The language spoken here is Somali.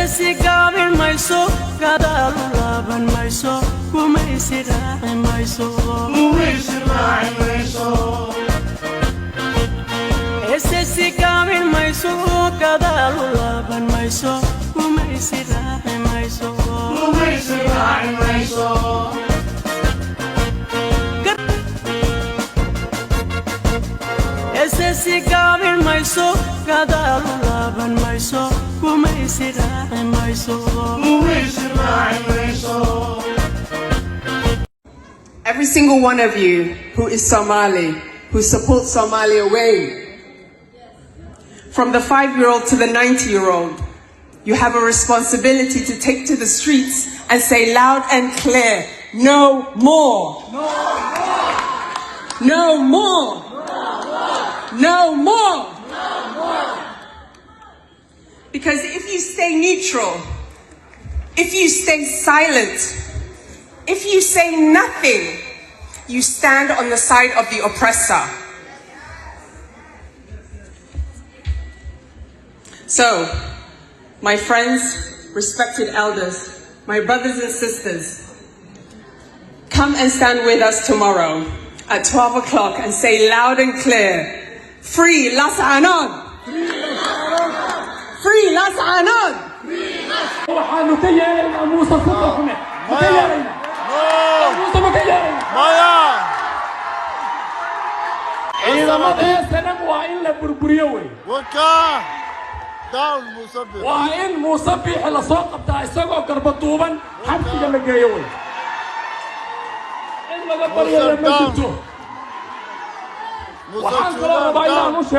SSC gabin mayso gadaal laaban mayso gumaysi raaci mayso SSC gabin mayso gadaal laaban mayso gumaysi raaci mayso SSC gabin mayso gadaal laaban mayso gumaysi raaci mayso Every single one of you who is Somali, who supports Somalia way, from the 5-year-old to the 90-year-old, you have a responsibility to take to the streets and say loud and clear, no more. No more. No more. No more. Because if you stay neutral, if you stay silent, if you say nothing, you stand on the side of the oppressor. So, my friends, respected elders, my brothers and sisters, come and stand with us tomorrow at 12 o'clock and say loud and clear, free Las Anon! Free Las Anon! وإن مصبح لسوق بتاع السوق قربطوبا حتى لما جايوي إن ما قبل يلا ما شفتوه وحان كلام بايلا مش